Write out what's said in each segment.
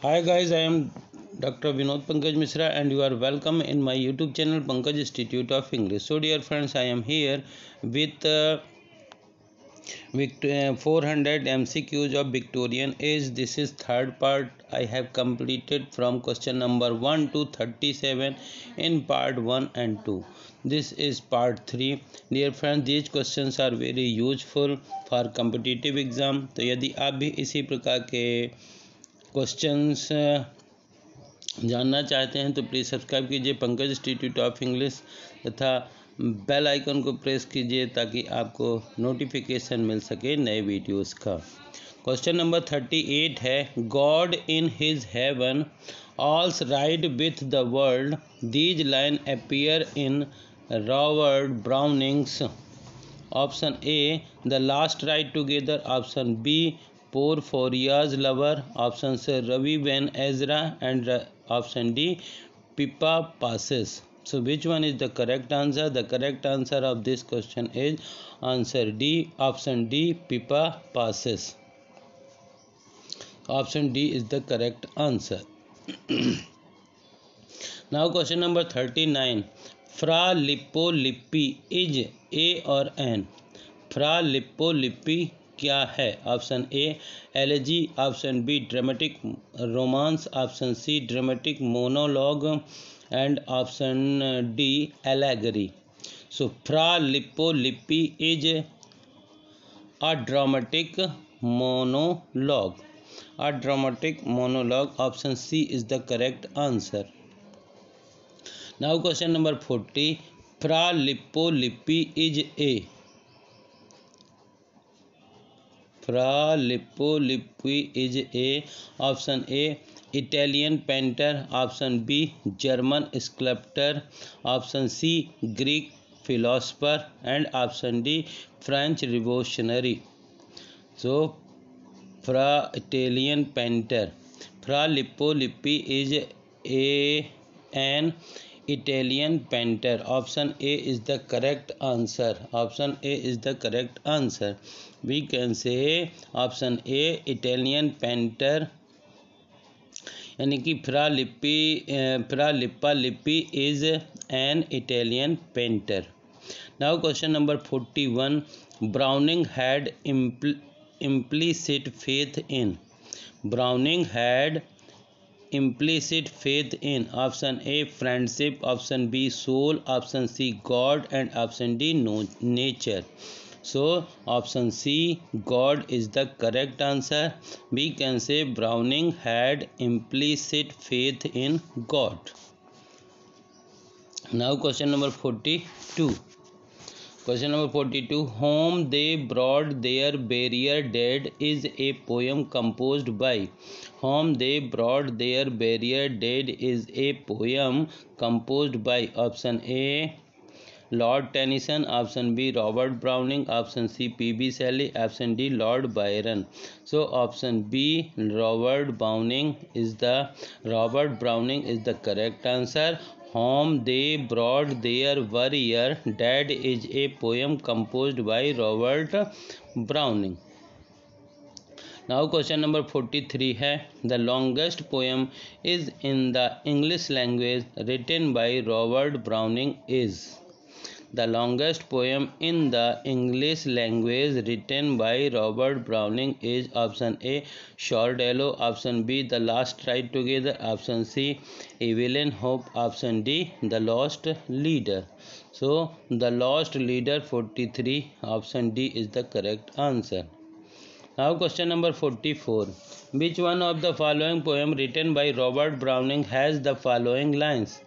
Hi guys, I am Dr. Vinod Pankaj Misra and you are welcome in my YouTube channel Pankaj Institute of English. So dear friends, I am here with 400 MCQs of Victorian age. This is third part. I have completed from question number 1 to 37 in part 1 and 2. This is part 3. Dear friends, these questions are very useful for competitive exam. तो यदि आप भी इसी प्रकार के questions जानना चाहते हैं तो प्लीज़ सब्सक्राइब कीजिए पंकज इंस्टीट्यूट ऑफ इंग्लिश तथा बेल आइकन को प्रेस कीजिए ताकि आपको नोटिफिकेशन मिल सके नए वीडियोस का। क्वेश्चन नंबर 38 है, God in his heaven all's right with the world these line appear in Robert Browning's. Option A the last ride together, option B Porphyria's lover, option C rabbi Ben Ezra and option D Pippa passes. So which one is the correct answer? The correct answer of this question is answer D, option D Pippa passes. Option D is the correct answer. Now question number 39, Fra Lippo Lippi is A or N? Fra Lippo Lippi क्या है? Option A elegy, option B dramatic romance, option C dramatic monologue and option D allegory. So Fra Lippo Lippi is a dramatic monologue. A dramatic monologue, option C is the correct answer. Now question number 40, Fra Lippo Lippi is a. Fra Lippo Lippi is A. Option A Italian painter, option B German sculptor, option C Greek philosopher and option D French revolutionary. So Fra Italian painter. Fra Lippo Lippi is an Italian painter. Option A is the correct answer. Option A is the correct answer. We can say option A Italian painter, यानी कि Fra Lippo Lippi is an Italian painter. Now question number 41, Browning had implicit faith in. Browning had implicit faith in. Option A friendship, option B soul, option C God and option D nature. So option C God is the correct answer. We can say Browning had implicit faith in God. Now question number 42. Question number 42, Home They Brought Their Burial Dead is a poem composed by. Home They Brought Their Burial Dead is a poem composed by. Option A Lord Tennyson, option B Robert Browning, option C P.B. Shelley, option D Lord Byron. So option B Robert Browning is the correct answer. Home They Brought Their Burial Dead is a poem composed by Robert Browning. Now question number 43 है, the longest poem is in the English language written by Robert Browning is. The longest poem in the English language written by Robert Browning is option A Sordello, option B The Last Ride Together, option C Evelyn Hope, option D The Lost Leader. So The Lost Leader 43, option D is the correct answer. Now question number 44, which one of the following poem written by Robert Browning has the following lines?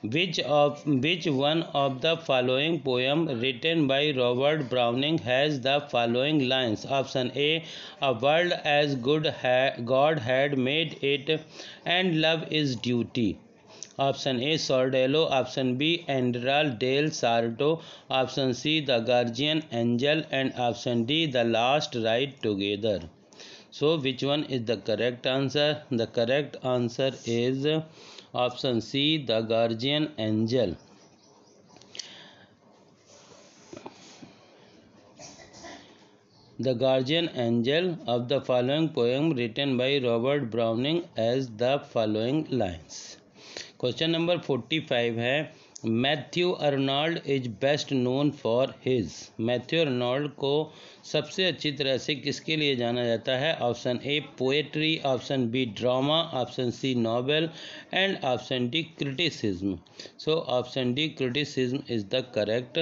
Which one of the following poem written by Robert Browning has the following lines? Option A a world as good God had made it and love is duty. Option A Sordello, option B Andrea del Sarto, option C The Guardian Angel and option D The Last Ride Together. So which one is the correct answer? The correct answer is option C The Guardian Angel. the guardian angel of the following poem written by Robert Browning as the following lines. Question number 45 है Matthew Arnold is best known for his. Matthew Arnold को सबसे अच्छी तरह से किसके लिए जाना जाता है? Option A poetry, option B drama, option C novel and option D criticism. So option D criticism is the correct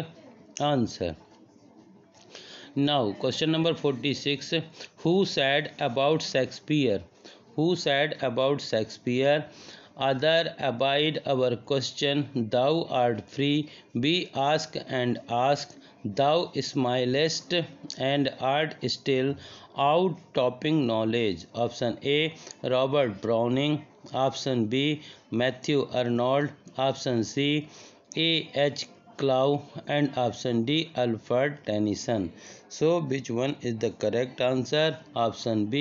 answer. Now question number 46, who said about Shakespeare? Who said about Shakespeare? Other abide our question, thou art free, we ask and ask, thou smilest and art still out topping knowledge. Option A Robert Browning, option B Matthew Arnold, option C A.H. Clow and option D Alfred Tennyson. So which one is the correct answer? Option B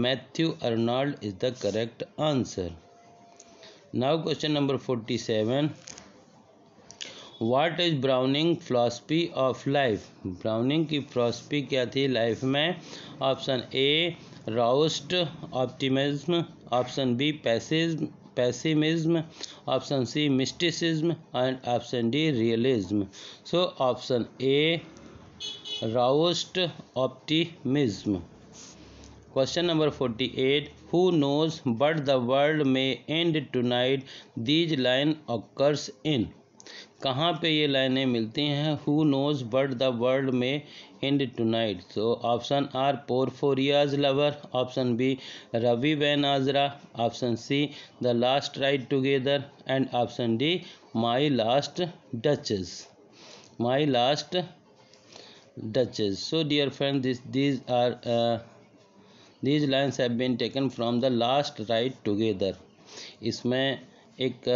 Matthew Arnold is the correct answer. Now question number 47, what is Browning philosophy of life? Browning की philosophy क्या थी life में? Option A robust optimism, option B pessimism, option C mysticism and option D realism. So option A roused optimism. Question number 48, who knows but the world may end tonight? These line occurs in. कहाँ पे ये लाइनें मिलती हैं? Who knows but the world may end tonight. So option R Porphyria's lover, option B Ravi Van Azra, option C The Last Ride Together and option D My Last Duchess. My Last Duchess. So dear friends, these lines have been taken from The Last Ride Together. इसमें एक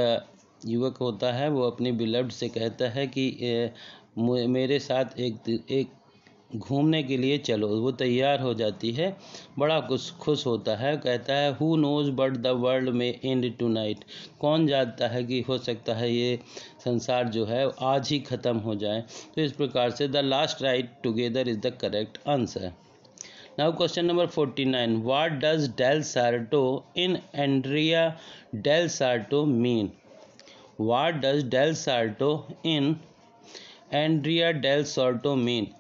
युवक होता है, वो अपनी beloved से कहता है कि मेरे साथ एक घूमने के लिए चलो। वो तैयार हो जाती है, बड़ा खुश होता है, कहता है who nose but the world में एंड टुनाइट। कौन जानता है कि हो सकता है ये संसार जो है आज ही ख़त्म हो जाए। तो इस प्रकार से the last ride together is the correct answer. Now question number 49, what does Del Sarto in Andrea Del Sarto mean? What does Del Sarto in Andrea Del Sarto mean?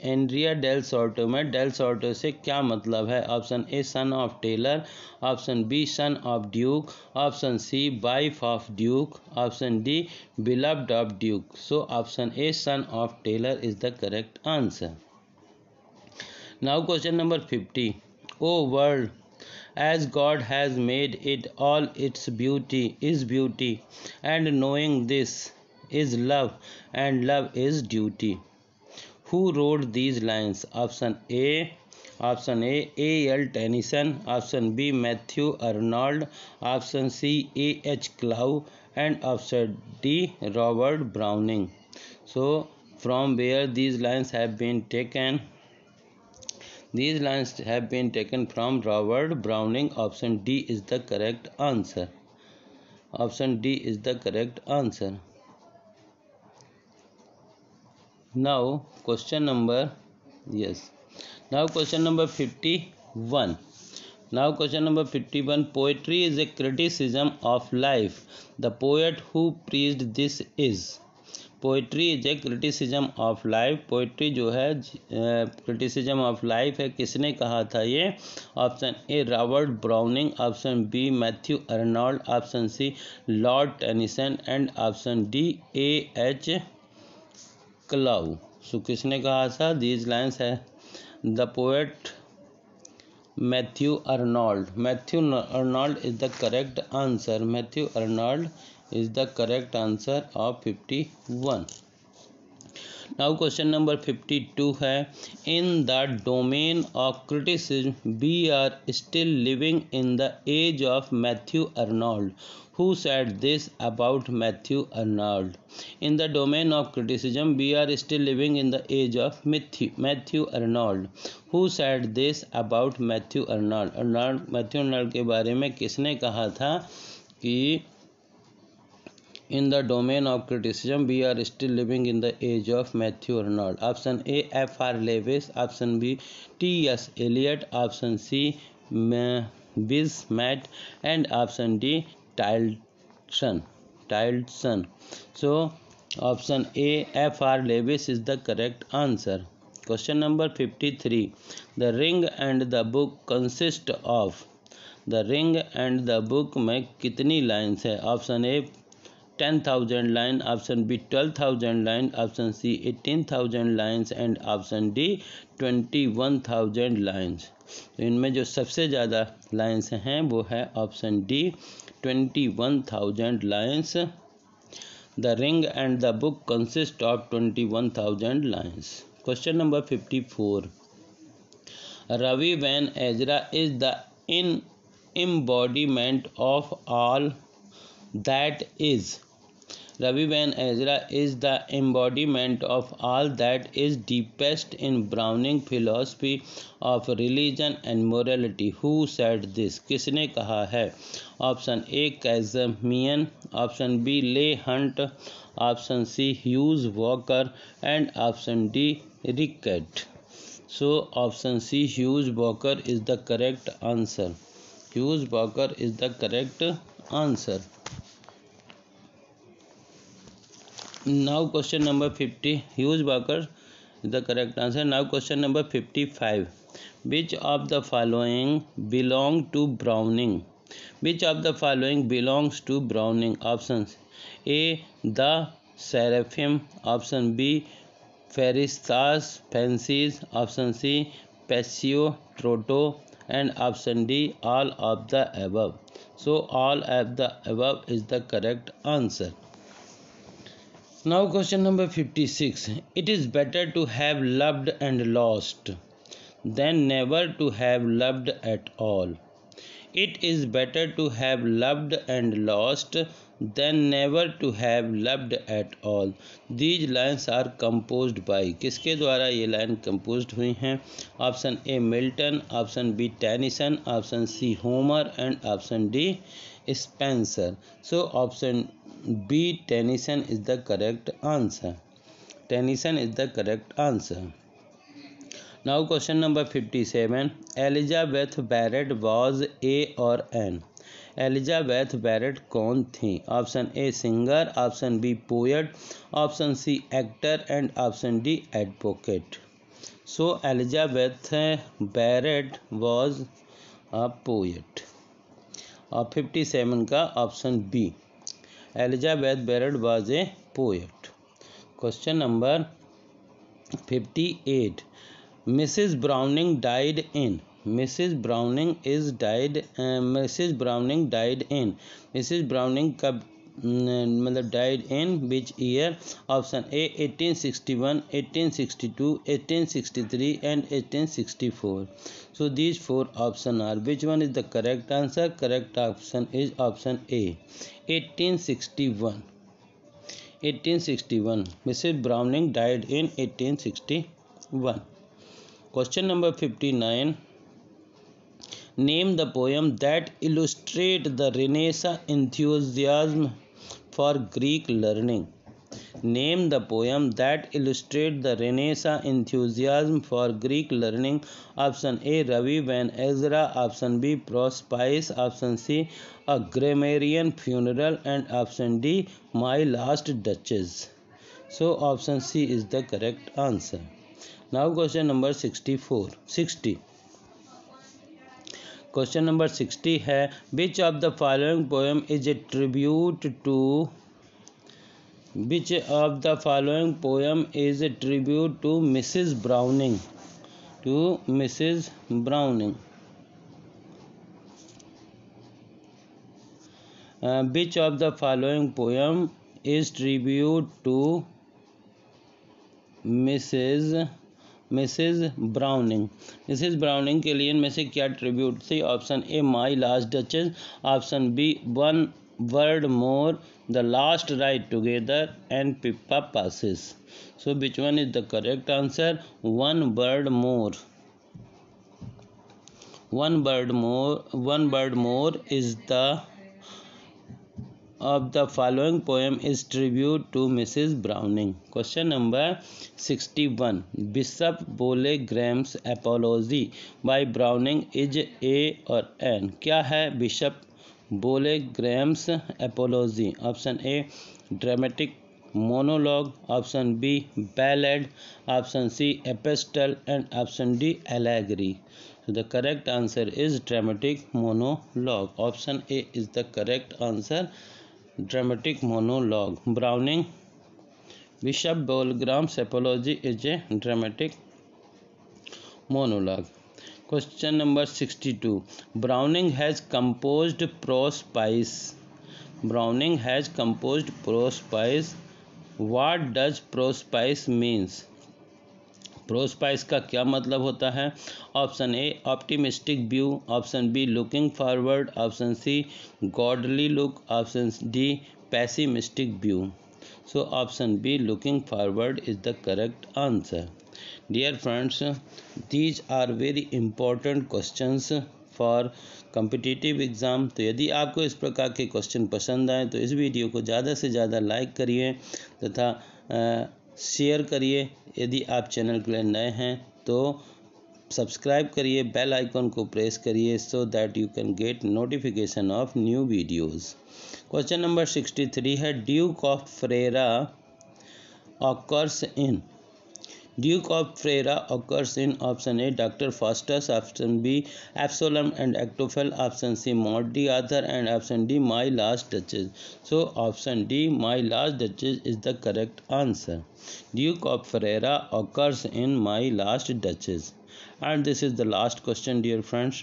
Andrea Del Sarto में Del Sarto से क्या मतलब है? Option A son of tailor, option B son of duke, option C wife of duke, option D beloved of duke. So option A son of tailor is the correct answer. Now question number 50, O world as God has made it all its beauty is beauty and knowing this is love and love is duty. Who wrote these lines? Option A A.L. Tennyson, option B Matthew Arnold, option C A.H. Clow and option D Robert Browning. So from where these lines have been taken? These lines have been taken from Robert Browning. Option D is the correct answer. Option D is the correct answer. Now question number 51. Now question number 51. Poetry is a criticism of life. The poet who preached this is. Poetry is a criticism of life. Poetry जो है criticism of life है, किसने कहा था ये? Option A Robert Browning, option B Matthew Arnold, option C Lord Tennyson and option D A.H. Clough. सो किसने कहा था? दीज लाइन्स है the poet Matthew Arnold. Matthew Arnold is the correct answer. Matthew Arnold is the correct answer of 51. Now question number 52 है, in the domain of criticism we are still living in the age of Matthew Arnold. Who said this about Matthew Arnold? In the domain of criticism we are still living in the age of Matthew Arnold. Who said this about Matthew Arnold? Matthew Arnold के बारे में किसने कहा था कि In the domain of criticism, we are still living in the age of Matthew Arnold. Option A, F.R. Lewis. Option B, T.S. Eliot. Option C, Bismuth. And option D, Tillotson. So, option A, F.R. Lewis is the correct answer. Question number 53. The Ring and the Book consist of. The Ring and the Book में कितनी lines है? Option A 10,000 line, option B 12,000 line, option C 18,000 lines and option D 21,000 lines. तो इनमें जो सबसे ज़्यादा लाइन्स हैं वो है option D 21,000 lines. The ring and the book consist of 21,000 lines. Question number 54. Ravi Van Ezra is the embodiment of all that is. Ravi Van Ezra is the embodiment of all that is deepest in Browning philosophy of religion and morality. Who said this? किसने कहा है? Option ए कैज़मियन, option B ले Hunt, option C huge walker and option D रिकेट। So option C, Hughes Walker is the correct answer. Hughes Walker is the correct answer. Now question number 50. Hughes Walker is the correct answer. Now question number 55. Which of the following belong to Browning? Which of the following belongs to Browning? Options A, the Seraphim. Option B, Feristas Fancies. Option C, Passio Trotto. And option D, all of the above. So all of the above is the correct answer. Now question number 56. It is better to have loved and lost than never to have loved at all. It is better to have loved and lost than never to have loved at all. These lines are composed by. किसके द्वारा ये line composed हुई हैं? Option A Milton, option B Tennyson, option C Homer and option D Spenser. So option B Tennyson is the correct answer. Tennyson is the correct answer. Now question number 57. Elizabeth Barrett was A और N? Elizabeth Barrett कौन थी? Option A singer, option B poet, option C actor and option D advocate. So Elizabeth Barrett was a poet. और 57 का option B, Elizabeth Barrett was a poet. Question number 58. Mrs. Browning died in. Mrs. Browning died in. Mrs. Browning कब मतलब died in which year? Option A 1861, 1862, 1863 and 1864. So these four options are. Which one is the correct answer? Correct option is option A 1861. 1861. Mrs. Browning died in 1861. Question number 59. Name the poem that illustrate the Renaissance enthusiasm for Greek learning. Name the poem that illustrate the Renaissance enthusiasm for Greek learning. Option A, Ravi Van Ezra. Option B, Prospice. Option C, A Grammarian Funeral. And option D, My Last Duchess. So option C is the correct answer. Now question number 60. Question number 60 है which of the following poem is a tribute to Mrs. Browning? To Mrs. Browning. Which of the following poem is tribute to Mrs. Browning? Mrs. Browning के लिए इनमें से क्या tribute थी? Option A my last duchess, option B one word more, the last ride together and Pippa passes. So which one is the correct answer? One word more. One word more is the of the following poem is tribute to Mrs. Browning? Question number 61. Bishop Bole Graham's apology by Browning is A or N? क्या है bishop बोले grams apiology? Option A dramatic monologue, option B ballad, option C epistle, and option D allegory. So the correct answer is dramatic monologue. Option A is the correct answer, dramatic monologue. Browning Bishop Bolgram's apology is a dramatic monologue. Question number 62. Browning has composed prose piece. Browning has composed prose piece. What does Prospice means? Prospice का क्या मतलब होता है? Option A optimistic view, option B looking forward, option C godly look, option D pessimistic view. So option B looking forward is the correct answer. Dear friends, these are very important questions for competitive exam. तो यदि आपको इस प्रकार के question पसंद आए तो इस वीडियो को ज़्यादा से ज़्यादा लाइक करिए तथा शेयर करिए. यदि आप चैनल के लिए नए हैं तो सब्सक्राइब करिए, बेल आइकन को प्रेस करिए so that you can get notification of new videos. Question number 63 है Duke of Ferreira occurs in. Duke of Freya occurs in option A Dr. Faustus, option B Absalom and Achitophel, option C Maud the Author, and option D My Last Duchess. So option D My Last Duchess is the correct answer. Duke of Freya occurs in My Last Duchess. And this is the last question, dear friends.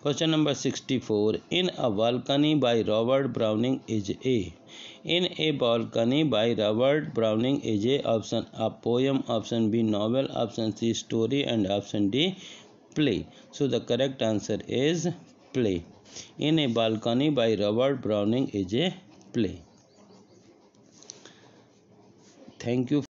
Question number 64. In a Balcony by Robert Browning is A. In a Balcony by Robert Browning is A. Option A poem, option B novel, option C story, and option D play. So the correct answer is play. In a Balcony by Robert Browning is a play. Thank you.